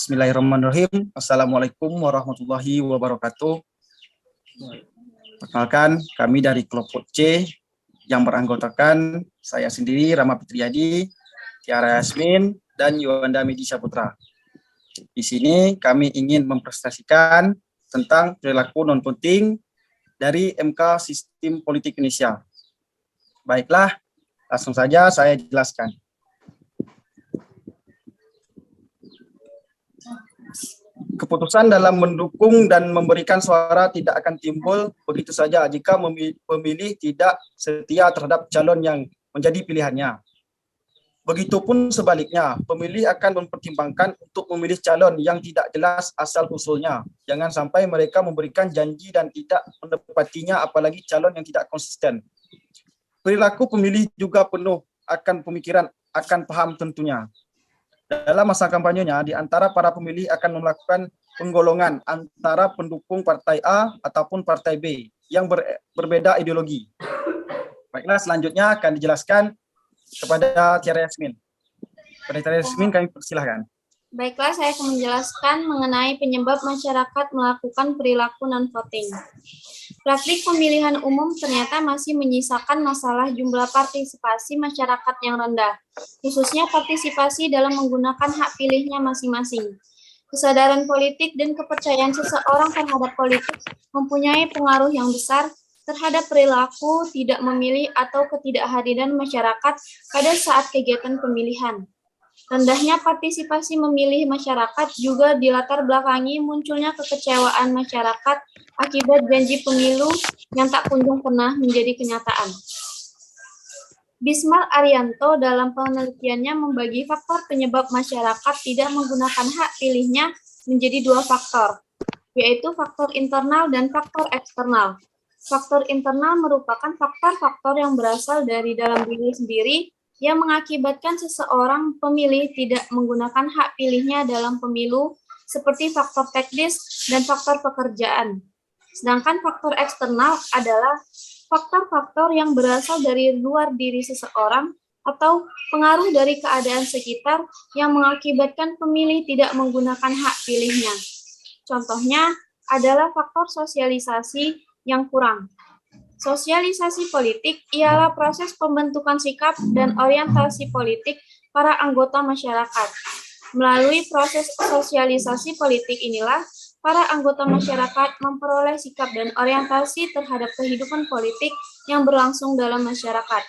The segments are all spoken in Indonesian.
Bismillahirrahmanirrahim. Assalamualaikum warahmatullahi wabarakatuh. Perkenalkan, kami dari kelompok C yang beranggotakan saya sendiri, Rama Fitriadi, Tiara Yasmin, dan Yuanda Medi Saputra. Di sini kami ingin mempresentasikan tentang perilaku non-voting dari MK Sistem Politik Indonesia. Baiklah, langsung saja saya jelaskan. Keputusan dalam mendukung dan memberikan suara tidak akan timbul begitu saja jika pemilih tidak setia terhadap calon yang menjadi pilihannya. Begitupun sebaliknya, pemilih akan mempertimbangkan untuk memilih calon yang tidak jelas asal-usulnya. Jangan sampai mereka memberikan janji dan tidak menepatinya, apalagi calon yang tidak konsisten. Perilaku pemilih juga penuh akan pemikiran, akan paham tentunya. Dalam masa kampanyenya, di antara para pemilih akan melakukan penggolongan antara pendukung partai A ataupun partai B yang berbeda ideologi. Baiklah, selanjutnya akan dijelaskan kepada Tiara Yasmin. Pada Tiara Yasmin kami persilahkan. Baiklah, saya akan menjelaskan mengenai penyebab masyarakat melakukan perilaku non-voting. Praktik pemilihan umum ternyata masih menyisakan masalah jumlah partisipasi masyarakat yang rendah, khususnya partisipasi dalam menggunakan hak pilihnya masing-masing. Kesadaran politik dan kepercayaan seseorang terhadap politik mempunyai pengaruh yang besar terhadap perilaku tidak memilih atau ketidakhadiran masyarakat pada saat kegiatan pemilihan. Rendahnya partisipasi memilih masyarakat juga dilatar belakangi munculnya kekecewaan masyarakat akibat janji pemilu yang tak kunjung pernah menjadi kenyataan. Bismar Arianto dalam penelitiannya membagi faktor penyebab masyarakat tidak menggunakan hak pilihnya menjadi dua faktor, yaitu faktor internal dan faktor eksternal. Faktor internal merupakan faktor-faktor yang berasal dari dalam diri sendiri yang mengakibatkan seseorang pemilih tidak menggunakan hak pilihnya dalam pemilu, seperti faktor teknis dan faktor pekerjaan. Sedangkan faktor eksternal adalah faktor-faktor yang berasal dari luar diri seseorang atau pengaruh dari keadaan sekitar yang mengakibatkan pemilih tidak menggunakan hak pilihnya. Contohnya adalah faktor sosialisasi yang kurang. Sosialisasi politik ialah proses pembentukan sikap dan orientasi politik para anggota masyarakat. Melalui proses sosialisasi politik inilah, para anggota masyarakat memperoleh sikap dan orientasi terhadap kehidupan politik yang berlangsung dalam masyarakat.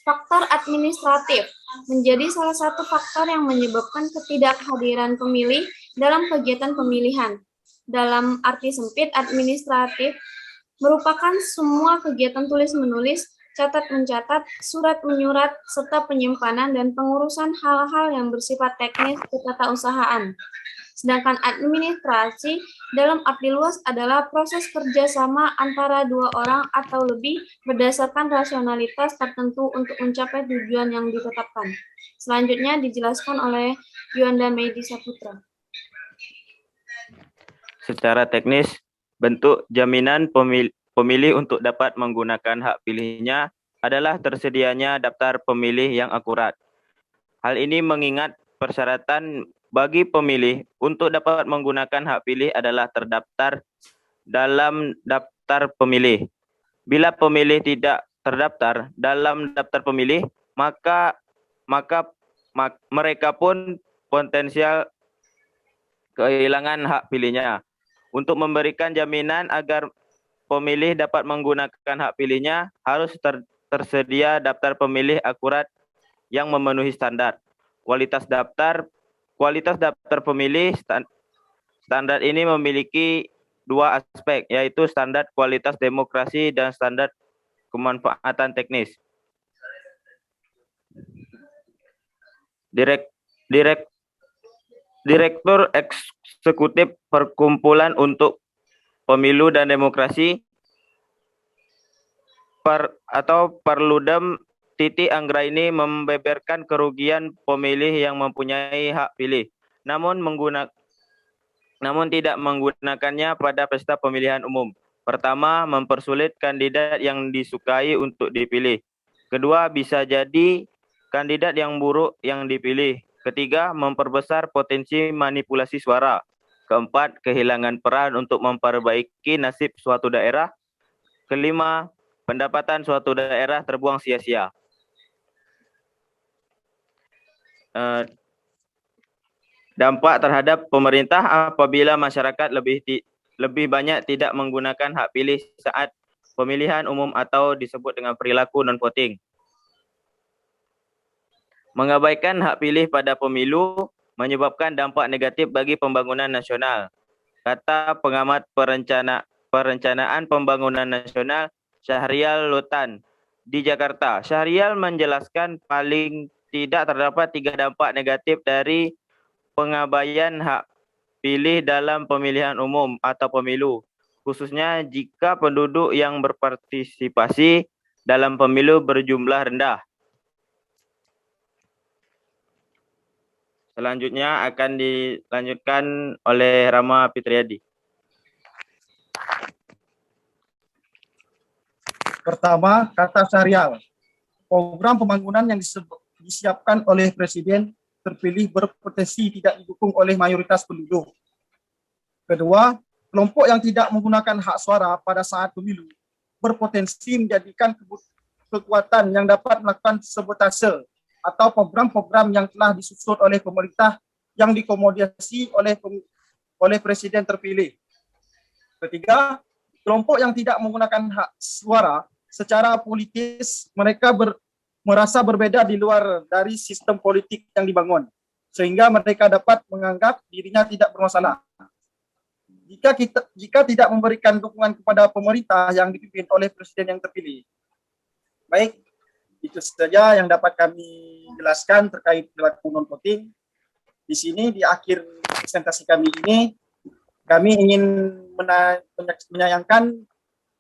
Faktor administratif menjadi salah satu faktor yang menyebabkan ketidakhadiran pemilih dalam kegiatan pemilihan. Dalam arti sempit, administratif merupakan semua kegiatan tulis-menulis, catat-mencatat, surat-menyurat, serta penyimpanan dan pengurusan hal-hal yang bersifat teknis ketatausahaan. Sedangkan administrasi dalam arti luas adalah proses kerjasama antara dua orang atau lebih berdasarkan rasionalitas tertentu untuk mencapai tujuan yang ditetapkan. Selanjutnya dijelaskan oleh Yuanda Medi Saputra. Secara teknis, bentuk jaminan pemilih untuk dapat menggunakan hak pilihnya adalah tersedianya daftar pemilih yang akurat. Hal ini mengingat persyaratan bagi pemilih untuk dapat menggunakan hak pilih adalah terdaftar dalam daftar pemilih. Bila pemilih tidak terdaftar dalam daftar pemilih, maka mereka pun potensial kehilangan hak pilihnya. Untuk memberikan jaminan agar pemilih dapat menggunakan hak pilihnya, harus tersedia daftar pemilih akurat yang memenuhi standar. Kualitas daftar pemilih standar ini memiliki dua aspek, yaitu standar kualitas demokrasi dan standar kemanfaatan teknis. Direktur Eksekutif Perkumpulan untuk Pemilu dan Demokrasi Perludem Titi Anggraini membeberkan kerugian pemilih yang mempunyai hak pilih, namun tidak menggunakannya pada pesta pemilihan umum. Pertama, mempersulit kandidat yang disukai untuk dipilih. Kedua, bisa jadi kandidat yang buruk yang dipilih. Ketiga, memperbesar potensi manipulasi suara. Keempat, kehilangan peran untuk memperbaiki nasib suatu daerah. Kelima, pendapatan suatu daerah terbuang sia-sia. Dampak terhadap pemerintah apabila masyarakat lebih banyak tidak menggunakan hak pilih saat pemilihan umum atau disebut dengan perilaku non-voting. Mengabaikan hak pilih pada pemilu menyebabkan dampak negatif bagi pembangunan nasional. Kata pengamat perencanaan pembangunan nasional Syahrial Lutan di Jakarta. Syahrial menjelaskan paling tidak terdapat 3 dampak negatif dari pengabaian hak pilih dalam pemilihan umum atau pemilu, khususnya jika penduduk yang berpartisipasi dalam pemilu berjumlah rendah. Selanjutnya akan dilanjutkan oleh Rama Fitriadi. Pertama, kata Syahrial. Program pembangunan yang disiapkan oleh Presiden terpilih berpotensi tidak didukung oleh mayoritas penduduk. Kedua, kelompok yang tidak menggunakan hak suara pada saat pemilu berpotensi menjadikan kekuatan yang dapat melakukan sabotase atau program-program yang telah disusun oleh pemerintah yang dikomodasi oleh Presiden terpilih. Ketiga, kelompok yang tidak menggunakan hak suara secara politis, mereka merasa berbeda di luar dari sistem politik yang dibangun, sehingga mereka dapat menganggap dirinya tidak bermasalah. Jika tidak memberikan dukungan kepada pemerintah yang dipimpin oleh Presiden yang terpilih. Baik, itu saja yang dapat kami jelaskan terkait perilaku non-voting. Di sini, di akhir presentasi kami ini, kami ingin menyayangkan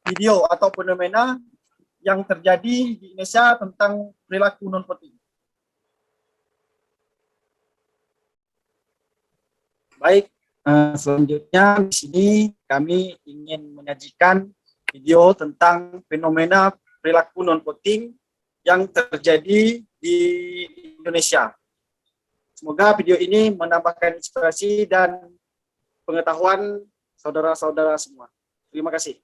video atau fenomena yang terjadi di Indonesia tentang perilaku non-voting. Baik, selanjutnya di sini kami ingin menyajikan video tentang fenomena perilaku non-voting yang terjadi di Indonesia. Semoga video ini menambahkan inspirasi dan pengetahuan saudara-saudara semua. Terima kasih.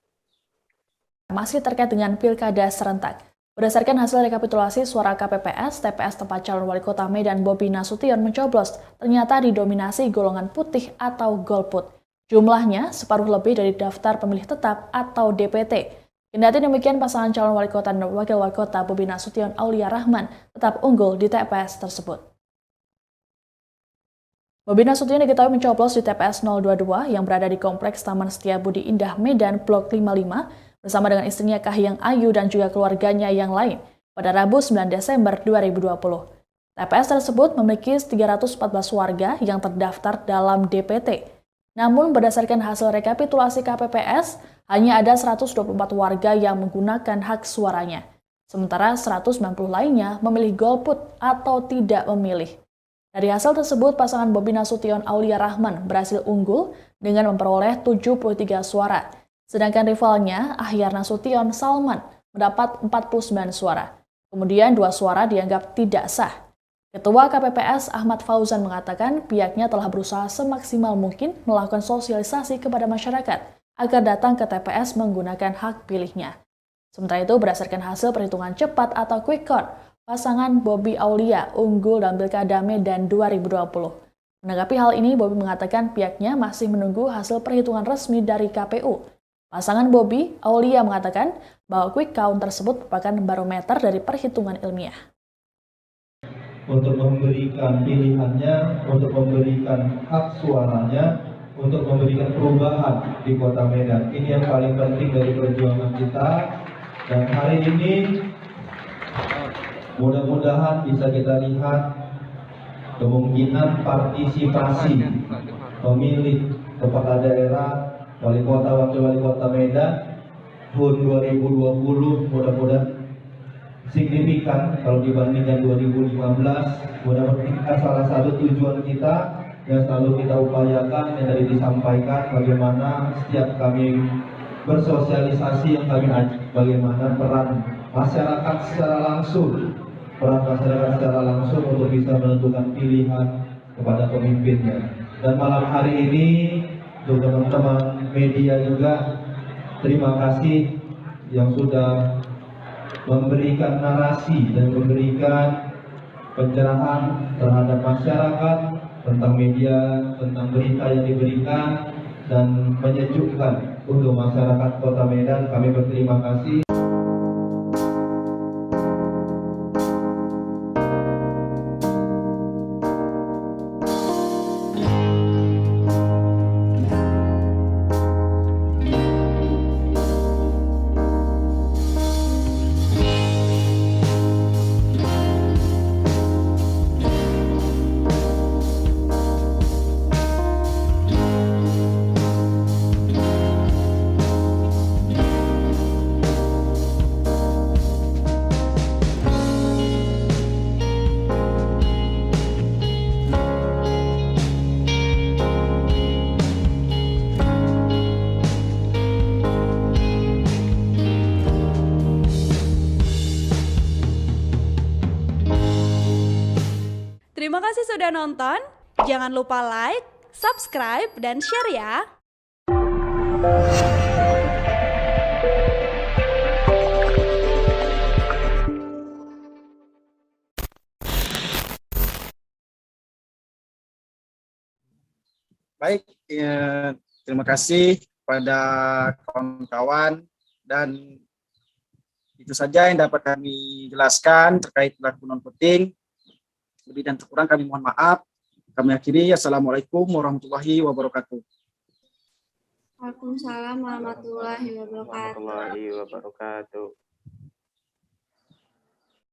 Masih terkait dengan pilkada serentak. Berdasarkan hasil rekapitulasi suara KPPS, TPS tempat calon wali kota Medan Bobi Nasution mencoblos ternyata didominasi golongan putih atau golput. Jumlahnya separuh lebih dari daftar pemilih tetap atau DPT. Kendati demikian, pasangan calon wali kota dan wakil wali kota Bobi Nasution Aulia Rahman tetap unggul di TPS tersebut. Bobi Nasution diketahui mencoblos di TPS 022 yang berada di Kompleks Taman Setiabudi Indah Medan Blok 55 bersama dengan istrinya Kahiyang Ayu dan juga keluarganya yang lain pada Rabu 9 Desember 2020. TPS tersebut memiliki 314 warga yang terdaftar dalam DPT. Namun berdasarkan hasil rekapitulasi KPPS, hanya ada 124 warga yang menggunakan hak suaranya. Sementara 190 lainnya memilih golput atau tidak memilih. Dari hasil tersebut, pasangan Bobi Nasution Aulia Rahman berhasil unggul dengan memperoleh 73 suara. Sedangkan rivalnya, Ahyar Nasution Salman, mendapat 49 suara. Kemudian 2 suara dianggap tidak sah. Ketua KPPS Ahmad Fauzan mengatakan pihaknya telah berusaha semaksimal mungkin melakukan sosialisasi kepada masyarakat agar datang ke TPS menggunakan hak pilihnya. Sementara itu, berdasarkan hasil perhitungan cepat atau quick count, pasangan Bobi Aulia unggul dalam Pilkada Medan 2020. Menanggapi hal ini, Bobi mengatakan pihaknya masih menunggu hasil perhitungan resmi dari KPU. Pasangan Bobi Aulia mengatakan bahwa quick count tersebut merupakan barometer dari perhitungan ilmiah. Untuk memberikan pilihannya, untuk memberikan hak suaranya, untuk memberikan perubahan di Kota Medan. Ini yang paling penting dari perjuangan kita. Dan hari ini mudah-mudahan bisa kita lihat kemungkinan partisipasi pemilih kepala daerah, wali kota, wakil wali kota Medan tahun 2020 mudah-mudahan signifikan kalau dibandingkan 2015. Mudah-mudahan salah satu tujuan kita yang selalu kita upayakan yang tadi disampaikan, bagaimana setiap kami bersosialisasi yang kami ajak, bagaimana peran masyarakat secara langsung peran masyarakat secara langsung untuk bisa menentukan pilihan kepada pemimpinnya. Dan malam hari ini untuk teman-teman media juga terima kasih yang sudah memberikan narasi dan memberikan pencerahan terhadap masyarakat tentang media, tentang berita yang diberikan dan menyejukkan untuk masyarakat Kota Medan. Kami berterima kasih. Terima kasih sudah nonton. Jangan lupa like, subscribe, dan share ya. Baik, terima kasih kepada kawan-kawan, dan itu saja yang dapat kami jelaskan terkait perilaku non-voting. Lebih dan kurang kami mohon maaf. Kami akhiri. Assalamualaikum warahmatullahi wabarakatuh. Waalaikumsalam warahmatullahi wabarakatuh. Warahmatullahi wabarakatuh.